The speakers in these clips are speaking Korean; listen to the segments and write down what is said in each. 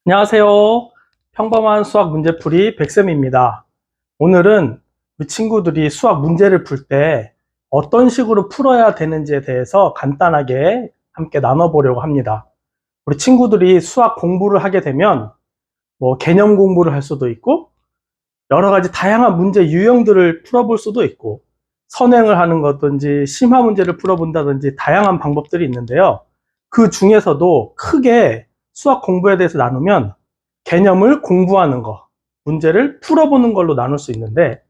안녕하세요. 평범한 수학 문제풀이 백쌤입니다. 오늘은 우리 친구들이 수학 문제를 풀 때 어떤 식으로 풀어야 되는지에 대해서 간단하게 함께 나눠보려고 합니다. 우리 친구들이 수학 공부를 하게 되면 개념 공부를 할 수도 있고 여러 가지 다양한 문제 유형들을 풀어볼 수도 있고 선행을 하는 거든지 심화 문제를 풀어본다든지 다양한 방법들이 있는데요. 그 중에서도 크게 수학 공부에 대해서 나누면 개념을 공부하는 거, 문제를 풀어보는 걸로 나눌 수 있는데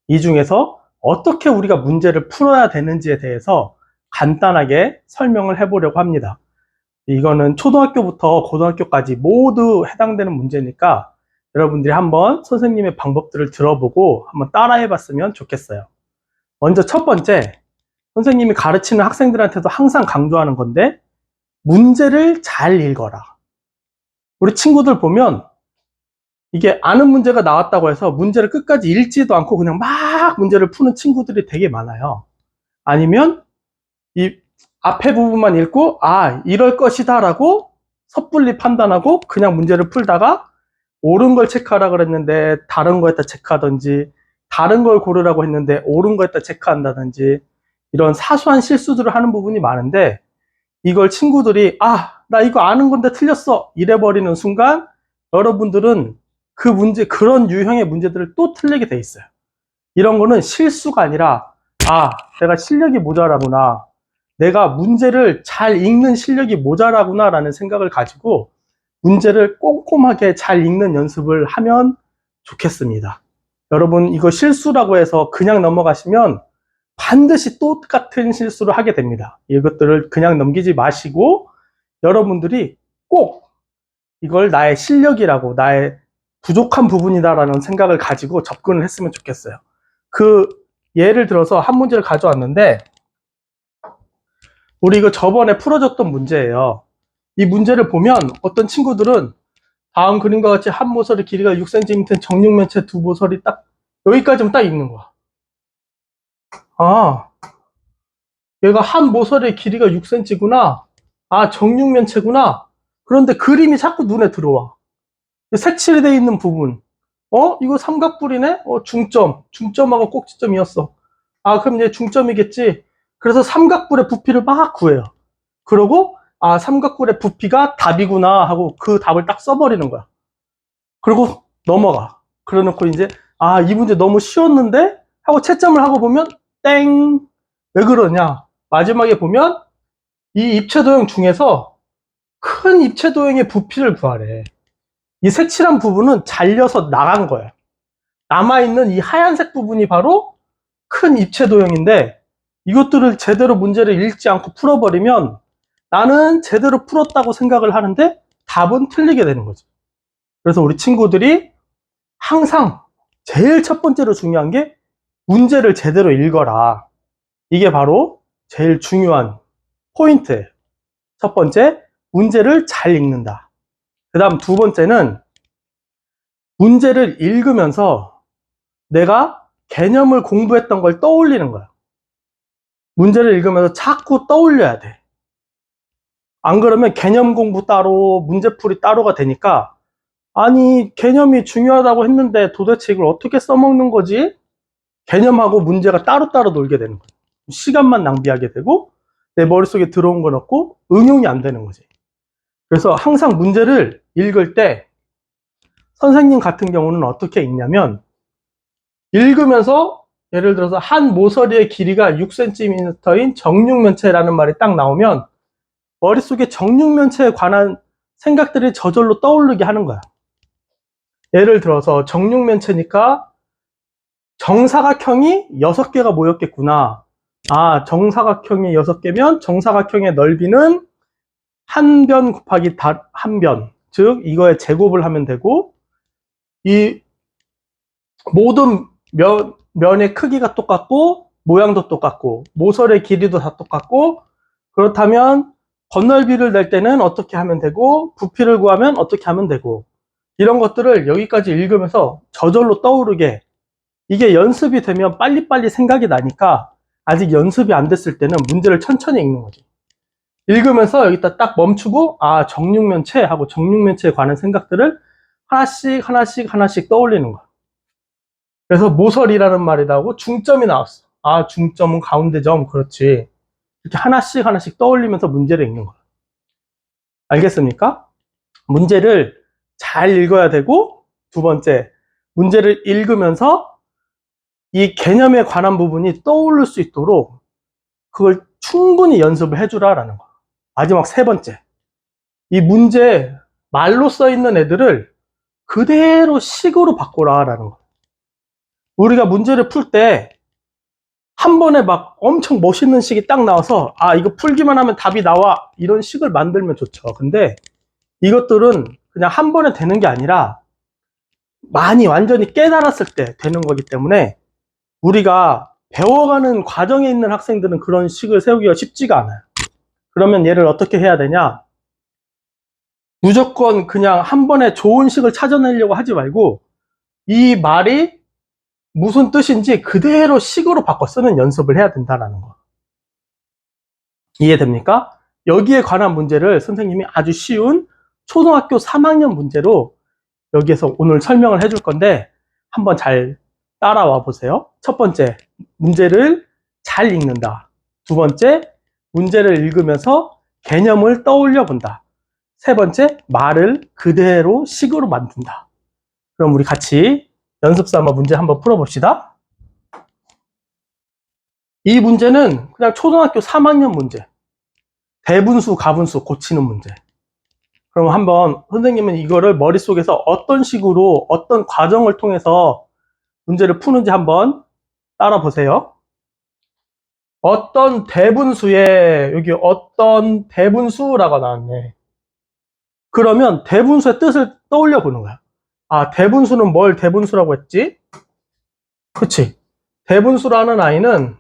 이 중에서 어떻게 우리가 문제를 풀어야 되는지에 대해서 간단하게 설명을 해보려고 합니다. 이거는 초등학교부터 고등학교까지 모두 해당되는 문제니까 여러분들이 한번 선생님의 방법들을 들어보고 한번 따라해 봤으면 좋겠어요. 먼저 첫 번째, 선생님이 가르치는 학생들한테도 항상 강조하는 건데 문제를 잘 읽어라. 우리 친구들 보면 이게 아는 문제가 나왔다고 해서 문제를 끝까지 읽지도 않고 그냥 막 문제를 푸는 친구들이 되게 많아요. 아니면 이 앞에 부분만 읽고 이럴 것이다 라고 섣불리 판단하고 그냥 문제를 풀다가 옳은 걸 체크하라 그랬는데 다른 거에다 체크하든지 다른 걸 고르라고 했는데 옳은 거에다 체크한다든지 이런 사소한 실수들을 하는 부분이 많은데 이걸 친구들이 나 이거 아는 건데 틀렸어 이래버리는 순간 여러분들은 그 문제, 그런 유형의 문제들을 또 틀리게 돼 있어요. 이런 거는 실수가 아니라 내가 실력이 모자라구나, 내가 문제를 잘 읽는 실력이 모자라구나 라는 생각을 가지고 문제를 꼼꼼하게 잘 읽는 연습을 하면 좋겠습니다. 여러분, 이거 실수라고 해서 그냥 넘어가시면 반드시 똑같은 실수를 하게 됩니다. 이것들을 그냥 넘기지 마시고 여러분들이 꼭 이걸 나의 실력이라고, 나의 부족한 부분이다라는 생각을 가지고 접근을 했으면 좋겠어요. 그 예를 들어서 한 문제를 가져왔는데 우리 이거 저번에 풀어줬던 문제예요. 이 문제를 보면 어떤 친구들은 다음 그림과 같이 한 모서리 길이가 6cm, 정육면체 두 모서리 딱 여기까지만 딱 읽는 거야. 얘가 한 모서리의 길이가 6cm구나. 정육면체구나. 그런데 그림이 자꾸 눈에 들어와. 색칠이 되어 있는 부분. 이거 삼각뿔이네? 중점하고 꼭지점이었어. 그럼 얘 중점이겠지. 그래서 삼각뿔의 부피를 막 구해요. 그러고 삼각뿔의 부피가 답이구나 하고 그 답을 딱 써버리는 거야. 그리고 넘어가. 그래놓고 이제 이 문제 너무 쉬웠는데 하고 채점을 하고 보면 땡. 왜 그러냐? 마지막에 보면 이 입체도형 중에서 큰 입체도형의 부피를 구하래. 이 색칠한 부분은 잘려서 나간 거야. 남아있는 이 하얀색 부분이 바로 큰 입체도형인데 이것들을 제대로 문제를 읽지 않고 풀어버리면 나는 제대로 풀었다고 생각을 하는데 답은 틀리게 되는 거죠. 그래서 우리 친구들이 항상 제일 첫 번째로 중요한 게 문제를 제대로 읽어라. 이게 바로 제일 중요한 포인트예요. 첫 번째, 문제를 잘 읽는다. 그 다음 두 번째는 문제를 읽으면서 내가 개념을 공부했던 걸 떠올리는 거야. 문제를 읽으면서 자꾸 떠올려야 돼. 안 그러면 개념 공부 따로, 문제풀이 따로가 되니까 개념이 중요하다고 했는데 도대체 이걸 어떻게 써먹는 거지? 개념하고 문제가 따로따로 놀게 되는 거야. 시간만 낭비하게 되고 내 머릿속에 들어온 건 없고 응용이 안 되는 거지. 그래서 항상 문제를 읽을 때 선생님 같은 경우는 어떻게 읽냐면 읽으면서 예를 들어서 한 모서리의 길이가 6cm인 정육면체라는 말이 딱 나오면 머릿속에 정육면체에 관한 생각들이 저절로 떠오르게 하는 거야. 예를 들어서 정육면체니까 정사각형이 6개가 모였겠구나. 정사각형이 6개면 정사각형의 넓이는 한 변 곱하기 한 변, 즉 이거의 제곱을 하면 되고 이 모든 면의 크기가 똑같고 모양도 똑같고 모서리의 길이도 다 똑같고 그렇다면 건널비를 낼 때는 어떻게 하면 되고 부피를 구하면 어떻게 하면 되고 이런 것들을 여기까지 읽으면서 저절로 떠오르게, 이게 연습이 되면 빨리빨리 생각이 나니까 아직 연습이 안 됐을 때는 문제를 천천히 읽는 거지. 읽으면서 여기다 딱 멈추고, 아, 정육면체 하고 정육면체에 관한 생각들을 하나씩 떠올리는 거야. 그래서 모서리라는 말이 나오고 중점이 나왔어. 아, 중점은 가운데 점, 그렇지. 이렇게 하나씩 떠올리면서 문제를 읽는 거야. 알겠습니까? 문제를 잘 읽어야 되고, 두 번째, 문제를 읽으면서 이 개념에 관한 부분이 떠오를 수 있도록 그걸 충분히 연습을 해주라라는 거야. 마지막 세 번째, 이 문제 말로 써 있는 애들을 그대로 식으로 바꿔라라는 거야. 우리가 문제를 풀 때 한 번에 막 엄청 멋있는 식이 딱 나와서 아, 이거 풀기만 하면 답이 나와, 이런 식을 만들면 좋죠. 근데 이것들은 그냥 한 번에 되는 게 아니라 많이 완전히 깨달았을 때 되는 거기 때문에 우리가 배워가는 과정에 있는 학생들은 그런 식을 세우기가 쉽지가 않아요. 그러면 얘를 어떻게 해야 되냐? 무조건 그냥 한 번에 좋은 식을 찾아내려고 하지 말고 이 말이 무슨 뜻인지 그대로 식으로 바꿔 쓰는 연습을 해야 된다는 거. 이해됩니까? 여기에 관한 문제를 선생님이 아주 쉬운 초등학교 3학년 문제로 여기에서 오늘 설명을 해줄 건데 한번 잘 따라와 보세요. 첫 번째, 문제를 잘 읽는다. 두 번째, 문제를 읽으면서 개념을 떠올려 본다. 세 번째, 말을 그대로 식으로 만든다. 그럼 우리 같이 연습 삼아 문제 한번 풀어봅시다. 이 문제는 그냥 초등학교 3학년 문제. 대분수, 가분수 고치는 문제. 그럼 한번 선생님은 이거를 머릿속에서 어떤 식으로 어떤 과정을 통해서 문제를 푸는지 한번 따라 보세요. 어떤 대분수에 여기 어떤 대분수라고 나왔네. 그러면 대분수의 뜻을 떠올려 보는 거야. 아, 대분수는 뭘 대분수라고 했지? 그치? 대분수라는 아이는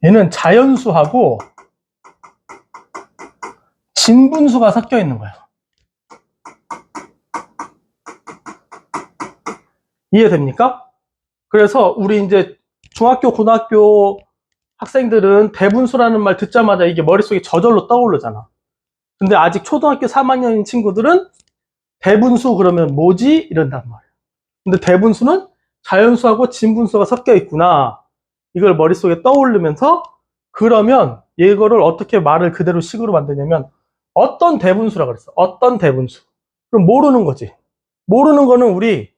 얘는 자연수하고 진분수가 섞여 있는 거야. 이해됩니까? 그래서 우리 이제 중학교, 고등학교 학생들은 대분수라는 말 듣자마자 이게 머릿속에 저절로 떠오르잖아. 근데 아직 초등학교 3학년인 친구들은 대분수 그러면 뭐지? 이런단 말이야. 근데 대분수는 자연수하고 진분수가 섞여 있구나. 이걸 머릿속에 떠올리면서 그러면 이거를 어떻게 말을 그대로 식으로 만드냐면 어떤 대분수라 그랬어. 어떤 대분수. 그럼 모르는 거지. 모르는 거는 우리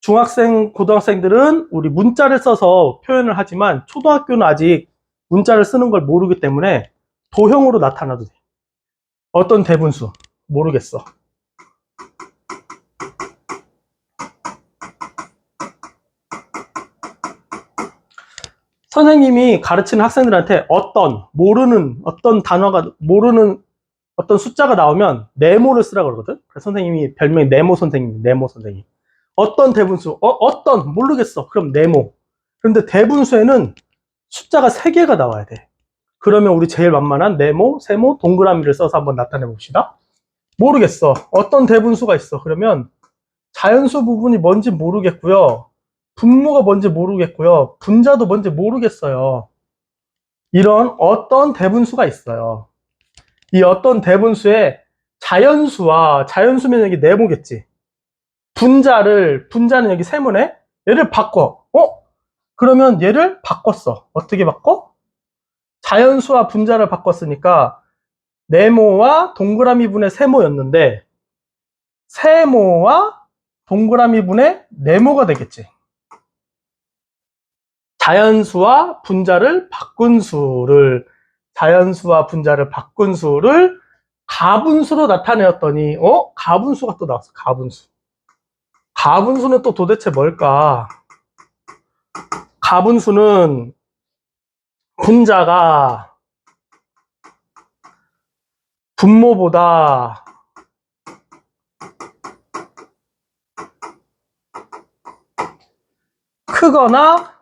중학생, 고등학생들은 우리 문자를 써서 표현을 하지만 초등학교는 아직 문자를 쓰는 걸 모르기 때문에 도형으로 나타나도 돼. 어떤 대분수 모르겠어. 선생님이 가르치는 학생들한테 어떤 모르는 어떤 단어가 모르는 어떤 숫자가 나오면 네모를 쓰라 그러거든. 그래서 선생님이 별명이 네모 선생님, 네모 선생님. 어떤 대분수, 어떤 모르겠어. 그럼 네모. 그런데 대분수에는 숫자가 3개가 나와야 돼. 그러면 우리 제일 만만한 네모, 세모, 동그라미를 써서 한번 나타내 봅시다. 모르겠어. 어떤 대분수가 있어. 그러면 자연수 부분이 뭔지 모르겠고요. 분모가 뭔지 모르겠고요. 분자도 뭔지 모르겠어요. 이런 어떤 대분수가 있어요. 이 어떤 대분수에 자연수와 자연수면 여기 네모겠지. 분자는 여기 세모네. 얘를 바꿔. 그러면 얘를 바꿨어. 어떻게 바꿔? 자연수와 분자를 바꿨으니까 네모와 동그라미 분의 세모였는데 세모와 동그라미 분의 네모가 되겠지. 자연수와 분자를 바꾼 수를 가분수로 나타내었더니 가분수가 또 나왔어. 가분수. 가분수는 또 도대체 뭘까? 가분수는 분자가 분모보다 크거나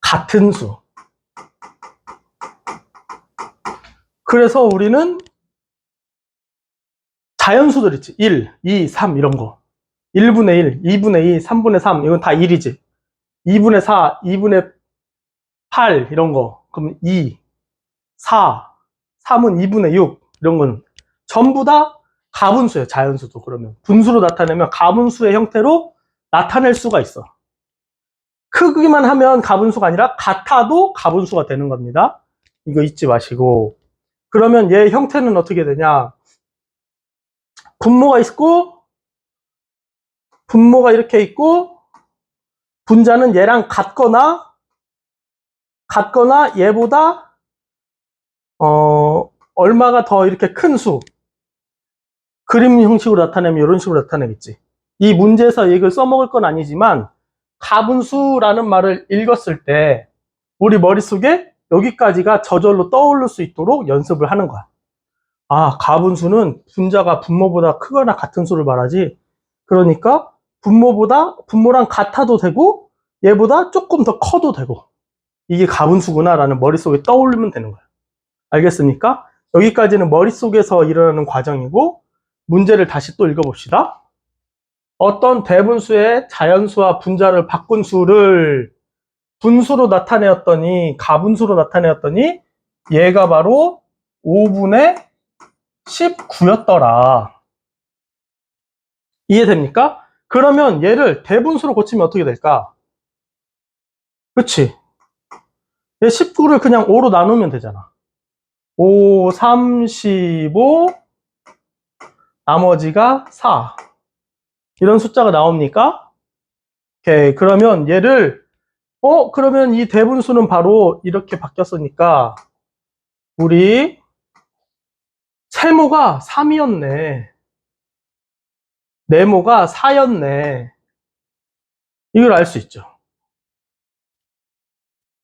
같은 수. 그래서 우리는 자연수들 있지. 1, 2, 3 이런 거. 1분의 1, 2분의 2, 3분의 3 이건 다 1이지. 2분의 4, 2분의 8 이런 거. 그럼 2, 4, 3은 2분의 6 이런 건 전부 다 가분수예요. 자연수도. 그러면 분수로 나타내면 가분수의 형태로 나타낼 수가 있어. 크기만 하면 가분수가 아니라 같아도 가분수가 되는 겁니다. 이거 잊지 마시고. 그러면 얘 형태는 어떻게 되냐? 분모가 있고 분모가 이렇게 있고 분자는 얘랑 같거나 얘보다 얼마가 더 이렇게 큰 수. 그림 형식으로 나타내면 이런 식으로 나타내겠지. 이 문제에서 이걸 써먹을 건 아니지만 가분수라는 말을 읽었을 때 우리 머릿속에 여기까지가 저절로 떠오를 수 있도록 연습을 하는 거야. 아, 가분수는 분자가 분모보다 크거나 같은 수를 말하지. 그러니까 분모랑 같아도 되고 얘보다 조금 더 커도 되고 이게 가분수구나 라는 머릿속에 떠올리면 되는 거야. 알겠습니까? 여기까지는 머릿속에서 일어나는 과정이고 문제를 다시 또 읽어봅시다. 어떤 대분수의 자연수와 분자를 바꾼 수를 분수로 나타내었더니 가분수로 나타내었더니 얘가 바로 5분의 19였더라. 이해됩니까? 그러면 얘를 대분수로 고치면 어떻게 될까? 그치? 얘 19를 그냥 5로 나누면 되잖아. 5, 35, 나머지가 4. 이런 숫자가 나옵니까? 오케이. 그러면 얘를, 그러면 이 대분수는 바로 이렇게 바뀌었으니까, 우리 세모가 3이었네. 네모가 4였네. 이걸 알 수 있죠.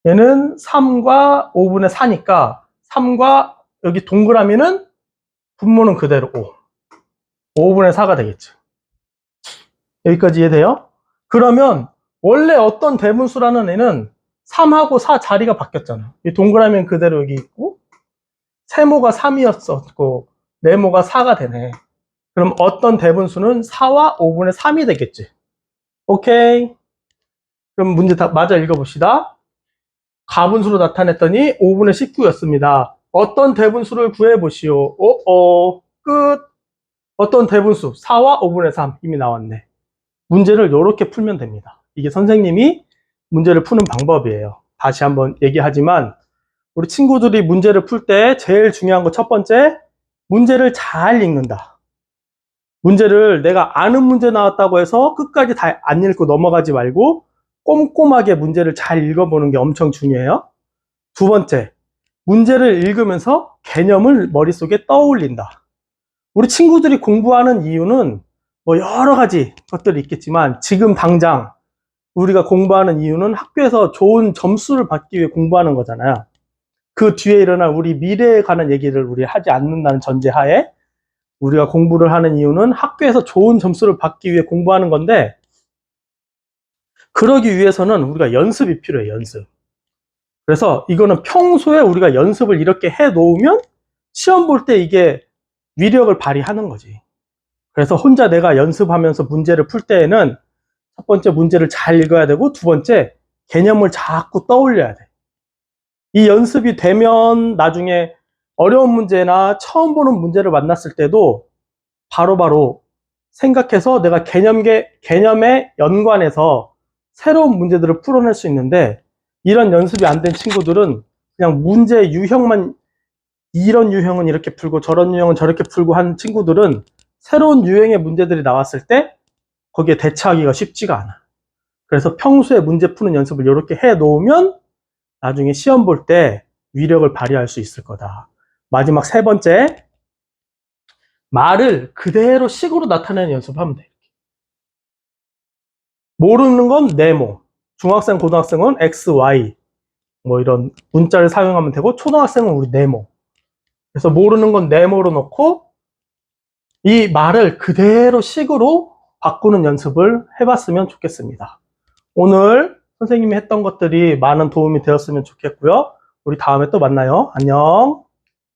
얘는 3과 5분의 4니까 3과 여기 동그라미는 분모는 그대로 5. 5분의 4가 되겠죠. 여기까지 이해돼요? 그러면 원래 어떤 대분수라는 애는 3하고 4 자리가 바뀌었잖아. 이 동그라미는 그대로 여기 있고 세모가 3이었었고 네모가 4가 되네. 그럼 어떤 대분수는 4와 5분의 3이 되겠지. 오케이. 그럼 문제 다 맞아 읽어봅시다. 가분수로 나타냈더니 5분의 19였습니다. 어떤 대분수를 구해보시오. 끝. 어떤 대분수 4와 5분의 3 이미 나왔네. 문제를 이렇게 풀면 됩니다. 이게 선생님이 문제를 푸는 방법이에요. 다시 한번 얘기하지만 우리 친구들이 문제를 풀 때 제일 중요한 거 첫 번째, 문제를 잘 읽는다. 문제를 내가 아는 문제 나왔다고 해서 끝까지 다 안 읽고 넘어가지 말고 꼼꼼하게 문제를 잘 읽어보는 게 엄청 중요해요. 두 번째, 문제를 읽으면서 개념을 머릿속에 떠올린다. 우리 친구들이 공부하는 이유는 뭐 여러 가지 것들이 있겠지만 지금 당장 우리가 공부하는 이유는 학교에서 좋은 점수를 받기 위해 공부하는 거잖아요. 그 뒤에 일어날 우리 미래에 관한 얘기를 우리 하지 않는다는 전제하에 우리가 공부를 하는 이유는 학교에서 좋은 점수를 받기 위해 공부하는 건데 그러기 위해서는 우리가 연습이 필요해요. 연습. 그래서 이거는 평소에 우리가 연습을 이렇게 해 놓으면 시험 볼 때 이게 위력을 발휘하는 거지. 그래서 혼자 내가 연습하면서 문제를 풀 때에는 첫 번째 문제를 잘 읽어야 되고 두 번째 개념을 자꾸 떠올려야 돼. 이 연습이 되면 나중에 어려운 문제나 처음 보는 문제를 만났을 때도 바로바로 생각해서 내가 개념에 연관해서 새로운 문제들을 풀어낼 수 있는데 이런 연습이 안 된 친구들은 그냥 문제 유형만 이런 유형은 이렇게 풀고 저런 유형은 저렇게 풀고 한 친구들은 새로운 유형의 문제들이 나왔을 때 거기에 대처하기가 쉽지가 않아. 그래서 평소에 문제 푸는 연습을 이렇게 해 놓으면 나중에 시험 볼 때 위력을 발휘할 수 있을 거다. 마지막 세 번째, 말을 그대로 식으로 나타내는 연습하면 돼. 모르는 건 네모, 중학생, 고등학생은 X, Y 뭐 이런 문자를 사용하면 되고 초등학생은 우리 네모. 그래서 모르는 건 네모로 놓고 이 말을 그대로 식으로 바꾸는 연습을 해봤으면 좋겠습니다. 오늘 선생님이 했던 것들이 많은 도움이 되었으면 좋겠고요. 우리 다음에 또 만나요. 안녕.